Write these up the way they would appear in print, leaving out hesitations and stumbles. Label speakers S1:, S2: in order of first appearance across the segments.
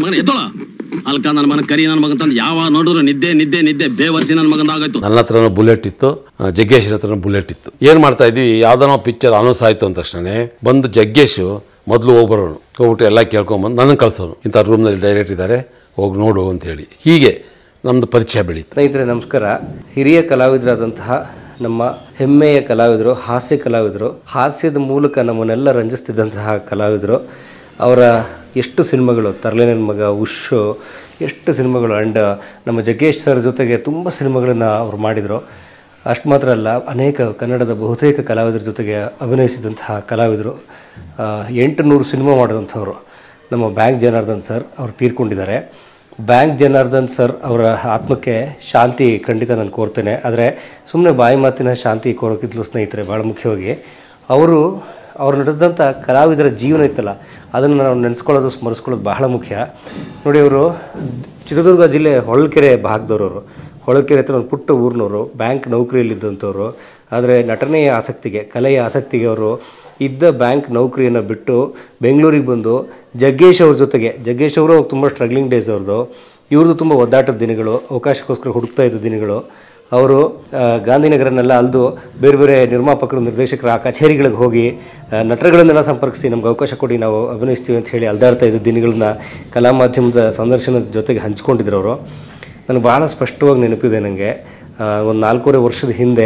S1: ಮಗನ ಎದ್ದೋಳ ಅಲ್ಕ ನನ್ನ ಮಗನ ಕರಿ ನನ್ನ ಮಗನ್ ತಂದು ಯಾವ ನೋಡಿದ್ರು ನಿದ್ದೆ ನಿದ್ದೆ ನಿದ್ದೆ ಬೇವರ್ಸಿ ನನ್ನ ಮಗನ ಆಗೋಯ್ತು.
S2: ನನ್ನ ಹತ್ರನೂ ಬುಲೆಟ್ ಇತ್ತು, ಜಗ್ಗೇಶ್ ಹತ್ರನೂ ಬುಲೆಟ್ ಇತ್ತು. ಏನು ಮಾಡ್ತಾ ಇದ್ವಿ, ಯಾವ್ದಾನೋ ಪಿಕ್ಚರ್ ಅನೌನ್ಸ್ ಆಯಿತು ಅಂದ ತಕ್ಷಣ ಬಂದು ಜಗ್ಗೇಶು ಮೊದಲು ಹೋಗ್ಬರೋನು, ಹೋಗ್ಬಿಟ್ಟು ಎಲ್ಲ ಕೇಳ್ಕೊಂಬಂದು ನನಗೆ ಕಳ್ಸೋನು, ಇಂಥ ರೂಮ್ನಲ್ಲಿ ಡೈರೆಕ್ಟ್ ಇದ್ದಾರೆ ಹೋಗಿ ನೋಡು ಅಂತೇಳಿ. ಹೀಗೆ ನಮ್ಮದು ಪರಿಚಯ ಬೆಳೀತು.
S3: ಸ್ನೇಹಿತರೆ ನಮಸ್ಕಾರ. ಹಿರಿಯ ಕಲಾವಿದರಾದಂತಹ ನಮ್ಮ ಹೆಮ್ಮೆಯ ಕಲಾವಿದರು, ಹಾಸ್ಯ ಕಲಾವಿದರು, ಹಾಸ್ಯದ ಮೂಲಕ ನಮ್ಮನ್ನೆಲ್ಲ ರಂಜಿಸ್ತಿದ್ದಂತಹ ಕಲಾವಿದರು. ಅವರ ಎಷ್ಟು ಸಿನಿಮಾಗಳು, ತರಲೆ ನನ್ನ ಮಗ, ಉಶ್ಶು, ಎಷ್ಟು ಸಿನಿಮಾಗಳು. ಆ್ಯಂಡ್ ನಮ್ಮ ಜಗ್ಗೇಶ್ ಸರ್ ಜೊತೆಗೆ ತುಂಬ ಸಿನಿಮಾಗಳನ್ನು ಅವ್ರು ಮಾಡಿದರು. ಅಷ್ಟು ಮಾತ್ರ ಅಲ್ಲ, ಅನೇಕ ಕನ್ನಡದ ಬಹುತೇಕ ಕಲಾವಿದರ ಜೊತೆಗೆ ಅಭಿನಯಿಸಿದಂತಹ ಕಲಾವಿದರು. 800 ಸಿನಿಮಾ ಮಾಡಿದಂಥವ್ರು ನಮ್ಮ ಬ್ಯಾಂಕ್ ಜನಾರ್ದನ್ ಸರ್. ಅವರು ತೀರ್ಕೊಂಡಿದ್ದಾರೆ. ಬ್ಯಾಂಕ್ ಜನಾರ್ದನ್ ಸರ್ ಅವರ ಆತ್ಮಕ್ಕೆ ಶಾಂತಿ ಖಂಡಿತ ನಾನು ಕೋರ್ತೇನೆ. ಆದರೆ ಸುಮ್ಮನೆ ಬಾಯಿ ಮಾತಿನ ಶಾಂತಿ ಕೋರೋಕ್ಕಿದ್ಲು ಸ್ನೇಹಿತರೆ, ಭಾಳ ಮುಖ್ಯವಾಗಿ ಅವರು ನಡೆದಂಥ ಕಲಾವಿದರ ಜೀವನ ಇತ್ತಲ್ಲ, ಅದನ್ನು ನಾವು ನೆನೆಸ್ಕೊಳ್ಳೋದು, ಸ್ಮರಿಸ್ಕೊಳ್ಳೋದು ಬಹಳ ಮುಖ್ಯ. ನೋಡಿ, ಅವರು ಚಿತ್ರದುರ್ಗ ಜಿಲ್ಲೆ ಹೊಳಲ್ಕೆರೆ ಭಾಗದವರು. ಹೊಳಲ್ಕೆರೆ ಹತ್ರ ಒಂದು ಪುಟ್ಟ ಊರಿನವರು, ಬ್ಯಾಂಕ್ ನೌಕರಿಯಲ್ಲಿದ್ದಂಥವ್ರು. ಆದರೆ ನಟನೆಯ ಆಸಕ್ತಿಗೆ, ಕಲೆಯ ಆಸಕ್ತಿಗೆ ಅವರು ಇದ್ದ ಬ್ಯಾಂಕ್ ನೌಕರಿಯನ್ನು ಬಿಟ್ಟು ಬೆಂಗಳೂರಿಗೆ ಬಂದು ಜಗ್ಗೇಶ್ ಅವ್ರ ಜೊತೆಗೆ, ಜಗ್ಗೇಶ್ ಅವರು ತುಂಬ ಸ್ಟ್ರಗ್ಲಿಂಗ್ ಡೇಸ್ ಅವ್ರದ್ದು, ಇವ್ರದ್ದು ತುಂಬ ಒದ್ದಾಟದ ದಿನಗಳು, ಅವಕಾಶಕ್ಕೋಸ್ಕರ ಹುಡುಕ್ತಾ ಇದ್ದ ದಿನಗಳು. ಅವರು ಗಾಂಧಿನಗರನ್ನೆಲ್ಲ ಅಲ್ದು ಬೇರೆ ಬೇರೆ ನಿರ್ಮಾಪಕರು, ನಿರ್ದೇಶಕರ ಆ ಕಚೇರಿಗಳಿಗೆ ಹೋಗಿ ನಟರುಗಳನ್ನೆಲ್ಲ ಸಂಪರ್ಕಿಸಿ ನಮ್ಗೆ ಅವಕಾಶ ಕೊಡಿ, ನಾವು ಅಭಿನಯಿಸ್ತೀವಿ ಅಂತ ಹೇಳಿ ಅಲ್ದಾಡ್ತಾ ಇದ್ದ ದಿನಗಳನ್ನ ಕಲಾ ಮಾಧ್ಯಮದ ಸಂದರ್ಶನದ ಜೊತೆಗೆ ಹಂಚ್ಕೊಂಡಿದ್ರು ಅವರು. ನನಗೆ ಭಾಳ ಸ್ಪಷ್ಟವಾಗಿ ನೆನಪಿದೆ. ನನಗೆ ಒಂದು 4.5 ವರ್ಷದ ಹಿಂದೆ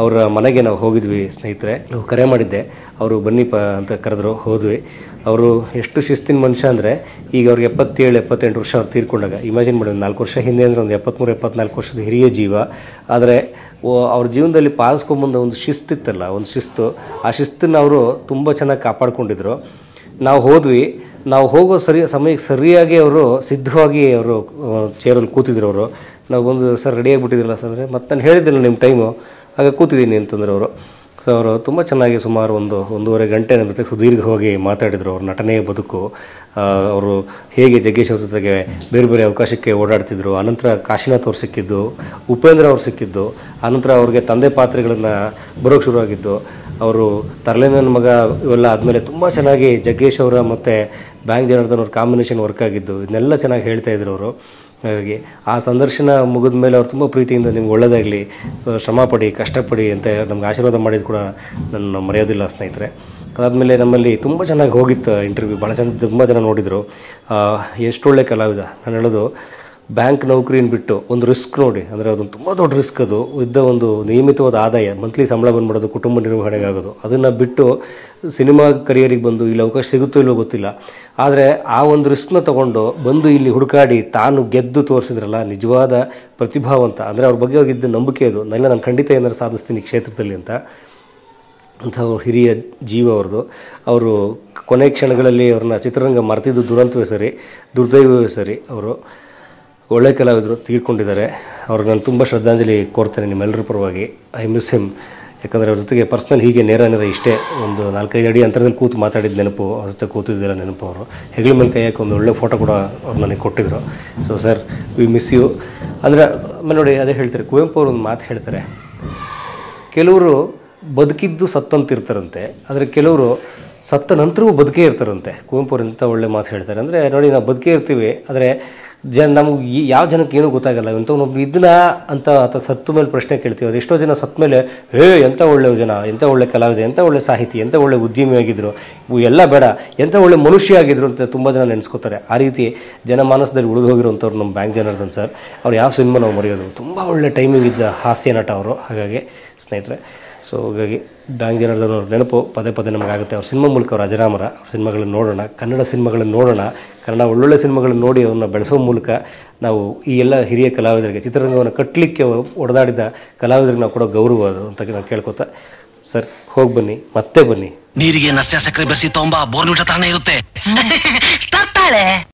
S3: ಅವರ ಮನೆಗೆ ನಾವು ಹೋಗಿದ್ವಿ ಸ್ನೇಹಿತರೆ. ಕರೆ ಮಾಡಿದ್ದೆ, ಅವರು ಬನ್ನಿಪ್ಪ ಅಂತ ಕರೆದ್ರು, ಹೋದ್ವಿ. ಅವರು ಎಷ್ಟು ಶಿಸ್ತಿನ ಮನುಷ್ಯ ಅಂದರೆ, ಈಗ ಅವ್ರಿಗೆ 77-78 ವರ್ಷ ಅವ್ರು ತೀರ್ಕೊಂಡಾಗ. ಇಮ್ಯಾಜಿನ್ ಮಾಡಿ, 4 ವರ್ಷ ಹಿಂದೆ ಅಂದರೆ ಒಂದು 73-74 ವರ್ಷದ ಹಿರಿಯ ಜೀವ. ಆದರೆ ಅವ್ರ ಜೀವನದಲ್ಲಿ ಪಾಲಿಸ್ಕೊಂಬಂದ ಒಂದು ಶಿಸ್ತಿತ್ತಲ್ಲ, ಒಂದು ಶಿಸ್ತು, ಆ ಶಿಸ್ತನ್ನು ಅವರು ತುಂಬ ಚೆನ್ನಾಗಿ ಕಾಪಾಡ್ಕೊಂಡಿದ್ರು. ನಾವು ಹೋದ್ವಿ. ನಾವು ಹೋಗೋ ಸಮಯಕ್ಕೆ ಸರಿಯಾಗಿ ಅವರು ಸಿದ್ಧವಾಗಿ ಅವರು ಚೇರಲ್ಲಿ ಕೂತಿದ್ರು. ಅವರು ನಾವು ಬಂದು, ಸರ್ ರೆಡಿ ಆಗಿಬಿಟ್ಟಿದ್ರಲ್ಲ ಸರ್ ಅಂದರೆ, ಮತ್ತು ನಾನು ಹೇಳಿದ್ದಿಲ್ಲ ನಿಮ್ಮ ಟೈಮು, ಆಗ ಕೂತಿದ್ದೀನಿ ಅಂತಂದ್ರೆ ಅವರು. ಸೊ ಅವರು ತುಂಬ ಚೆನ್ನಾಗಿ ಸುಮಾರು 1.5 ಗಂಟೆ ನಮ್ಮ ಜೊತೆ ಸುದೀರ್ಘವಾಗಿ ಮಾತಾಡಿದರು. ಅವ್ರ ನಟನೆಯ ಬದುಕು, ಅವರು ಹೇಗೆ ಜಗ್ಗೇಶ್ ಅವ್ರ ಜೊತೆಗೆ ಬೇರೆ ಬೇರೆ ಅವಕಾಶಕ್ಕೆ ಓಡಾಡ್ತಿದ್ರು. ಆನಂತರ ಕಾಶಿನಾಥ್ ಅವ್ರು ಸಿಕ್ಕಿದ್ದು, ಉಪೇಂದ್ರ ಅವ್ರು ಸಿಕ್ಕಿದ್ದು, ಆನಂತರ ಅವ್ರಿಗೆ ತಂದೆ ಪಾತ್ರಗಳನ್ನು ಬರೋಕ್ಕೆ ಶುರುವಾಗಿದ್ದು. ಅವರು ತರಲೆ ನನ್ನ ಮಗ ಇವೆಲ್ಲ ಆದಮೇಲೆ ತುಂಬ ಚೆನ್ನಾಗಿ ಜಗ್ಗೇಶ್ ಅವರ ಮತ್ತು ಬ್ಯಾಂಕ್ ಜನಾರ್ದನ್ ಅವ್ರ ಕಾಂಬಿನೇಷನ್ ವರ್ಕ್ ಆಗಿದ್ದು, ಇದನ್ನೆಲ್ಲ ಚೆನ್ನಾಗಿ ಹೇಳ್ತಾಯಿದ್ರು ಅವರು. ಹಾಗಾಗಿ ಆ ಸಂದರ್ಶನ ಮುಗಿದ ಮೇಲೆ ಅವ್ರು ತುಂಬ ಪ್ರೀತಿಯಿಂದ ನಿಮ್ಗೆ ಒಳ್ಳೆಯದಾಗಲಿ, ಶ್ರಮಪಡಿ, ಕಷ್ಟಪಡಿ ಅಂತ ನಮ್ಗೆ ಆಶೀರ್ವಾದ ಮಾಡಿದ್ದು ಕೂಡ ನನ್ನ ಮರೆಯೋದಿಲ್ಲ ಸ್ನೇಹಿತರೆ. ಅದಾದಮೇಲೆ ನಮ್ಮಲ್ಲಿ ತುಂಬ ಚೆನ್ನಾಗಿ ಹೋಗಿತ್ತು ಇಂಟರ್ವ್ಯೂ, ತುಂಬ ಜನ ನೋಡಿದರು. ಎಷ್ಟೊಳ್ಳೆ ಕಲಾವಿದ. ನಾನು ಹೇಳೋದು, ಬ್ಯಾಂಕ್ ನೌಕರಿನ ಬಿಟ್ಟು ಒಂದು ರಿಸ್ಕ್ ನೋಡಿ, ಅಂದರೆ ಅದೊಂದು ತುಂಬ ದೊಡ್ಡ ರಿಸ್ಕ್. ಅದು ಇದ್ದ ಒಂದು ನಿಯಮಿತವಾದ ಆದಾಯ, ಮಂತ್ಲಿ ಸಂಬಳ ಬಂದ್ಬಿಡೋದು, ಕುಟುಂಬ ನಿರ್ವಹಣೆಗೆ ಆಗೋದು, ಅದನ್ನು ಬಿಟ್ಟು ಸಿನಿಮಾ ಕರಿಯರಿಗೆ ಬಂದು ಇಲ್ಲಿ ಅವಕಾಶ ಸಿಗುತ್ತೋ ಇಲ್ಲೋ ಗೊತ್ತಿಲ್ಲ. ಆದರೆ ಆ ಒಂದು ರಿಸ್ಕ್ನ ತೊಗೊಂಡು ಬಂದು ಇಲ್ಲಿ ಹುಡುಕಾಡಿ ತಾನು ಗೆದ್ದು ತೋರಿಸಿದ್ರಲ್ಲ, ನಿಜವಾದ ಪ್ರತಿಭಾವಂತ. ಅಂದರೆ ಅವ್ರ ಬಗ್ಗೆ ಅವ್ರಿಗಿದ್ದ ನಂಬಿಕೆ ಅದು, ನಾನು ಖಂಡಿತ ಏನಾದ್ರು ಸಾಧಿಸ್ತೀನಿ ಕ್ಷೇತ್ರದಲ್ಲಿ ಅಂತ ಹಿರಿಯ ಜೀವ ಅವ್ರದ್ದು. ಅವರು ಕೊನೆ ಕ್ಷಣಗಳಲ್ಲಿ ಅವ್ರನ್ನ ಚಿತ್ರರಂಗ ಮರೆತಿದ್ದು ದುರಂತವೇ ಸರಿ, ದುರ್ದೈವವೇ ಸರಿ. ಅವರು ಒಳ್ಳೆ ಕಲಾವಿದರು, ತೀರ್ಕೊಂಡಿದ್ದಾರೆ. ಅವ್ರಿಗೆ ನಾನು ತುಂಬ ಶ್ರದ್ಧಾಂಜಲಿ ಕೋರ್ತೇನೆ ನಿಮ್ಮೆಲ್ಲರ ಪರವಾಗಿ. I miss him. ಯಾಕಂದರೆ ಅವ್ರ ಜೊತೆಗೆ ಪರ್ಸ್ನಲ್ ಹೀಗೆ ನೇರ ಇಷ್ಟೇ ಒಂದು 4-5 ಅಡಿ ಅಂತರದಲ್ಲಿ ಕೂತು ಮಾತಾಡಿದ ನೆನಪು, ಅವ್ರ ಜೊತೆ ಕೂತಿದ್ದಿಲ್ಲ ನೆನಪು. ಅವರು ಹೆಗಲ ಮೇಲೆ ಕೈ ಹಾಕಿ ಒಂದು ಒಳ್ಳೆ ಫೋಟೋ ಕೂಡ ಅವ್ರು ನನಗೆ ಕೊಟ್ಟಿದ್ರು. So sir, we miss you. ಅಂದರೆ ಆಮೇಲೆ ನೋಡಿ, ಅದೇ ಹೇಳ್ತಾರೆ, ಕುವೆಂಪು ಅವರು ಒಂದು ಮಾತು ಹೇಳ್ತಾರೆ, ಕೆಲವರು ಬದುಕಿದ್ದು ಸತ್ತಂತಿರ್ತಾರಂತೆ, ಆದರೆ ಕೆಲವರು ಸತ್ತ ನಂತರವೂ ಬದುಕೇ ಇರ್ತಾರಂತೆ. ಕುವೆಂಪು ಅವರು ಎಂಥ ಒಳ್ಳೆ ಮಾತು ಹೇಳ್ತಾರೆ. ಅಂದರೆ ನೋಡಿ, ನಾವು ಬದುಕೇ ಇರ್ತೀವಿ, ಆದರೆ ನಮಗೆ ಯಾವ ಜನಕ್ಕೆ ಏನೂ ಗೊತ್ತಾಗಲ್ಲ. ಇಂಥವ್ನೊಬ್ರು ಇದನ್ನ ಅಂತ ಸತ್ತ ಮೇಲೆ ಪ್ರಶ್ನೆ ಕೇಳ್ತೀವಿ. ಅದು ಎಷ್ಟೋ ಜನ ಸತ್ತ ಮೇಲೆ, ಎಂಥ ಒಳ್ಳೆ ಜನ, ಎಂಥ ಒಳ್ಳೆ ಕಲಾವಿದ, ಎಂಥ ಒಳ್ಳೆ ಸಾಹಿತಿ, ಎಂಥ ಒಳ್ಳೆ ಉದ್ಯಮಿಯಾಗಿದ್ದರು, ಇವು ಎಲ್ಲ ಬೇಡ, ಎಂಥ ಒಳ್ಳೆ ಮನುಷ್ಯ ಆಗಿದ್ರು ಅಂತ ತುಂಬ ಜನ ನೆನೆಸ್ಕೋತಾರೆ. ಆ ರೀತಿ ಜನಮಾನಸದಲ್ಲಿ ಉಳಿದು ಹೋಗಿರುವಂಥವ್ರು ನಮ್ಮ ಬ್ಯಾಂಕ್ ಜನಾರ್ದನ್ ಸರ್. ಅವ್ರು ಯಾವ ಸಿನಿಮಾ ನಾವು ಮರೆಯೋದು, ತುಂಬ ಒಳ್ಳೆ ಟೈಮಿಂಗ್ ಇದ್ದ ಹಾಸ್ಯ ನಟ ಅವರು. ಹಾಗಾಗಿ ಸ್ನೇಹಿತರೆ, ಸೊ ಹಾಗಾಗಿ ಬ್ಯಾಂಕ್ ಜನಾರ್ದನ್ ಅವ್ರ ನೆನಪು ಪದೇ ಪದೇ ನಮಗಾಗುತ್ತೆ. ಅವ್ರ ಸಿನಿಮಾ ಮೂಲಕ ಅವ್ರ ಅಜರಾಮರ. ಅವ್ರ ಸಿನಿಮಾಗಳನ್ನು ನೋಡೋಣ, ಕನ್ನಡ ಸಿನಿಮಾಗಳನ್ನು ನೋಡೋಣ, ಕನ್ನಡ ಒಳ್ಳೊಳ್ಳೆ ಸಿನಿಮಾಗಳನ್ನು ನೋಡಿ ಅವ್ರನ್ನ ಬೆಳೆಸೋ ಮೂಲಕ ನಾವು ಈ ಎಲ್ಲ ಹಿರಿಯ ಕಲಾವಿದರಿಗೆ, ಚಿತ್ರರಂಗವನ್ನು ಕಟ್ಟಲಿಕ್ಕೆ ಒಡೆದಾಡಿದ ಕಲಾವಿದರಿಗೆ ನಾವು ಕೊಡೋ ಗೌರವ ಅದು ಅಂತ ನಾನು ಕೇಳ್ಕೊತಾ. ಸರ್, ಹೋಗಿ ಬನ್ನಿ, ಮತ್ತೆ ಬನ್ನಿ.
S1: ನೀರಿಗೆ ನಸ್ಯ ಸಕ್ಕರೆ ಬೆರೆಸಿ ತೊಂಬ ಬೋರ್ನ್ವಿಟ ತಾನೇ ಇರುತ್ತೆ.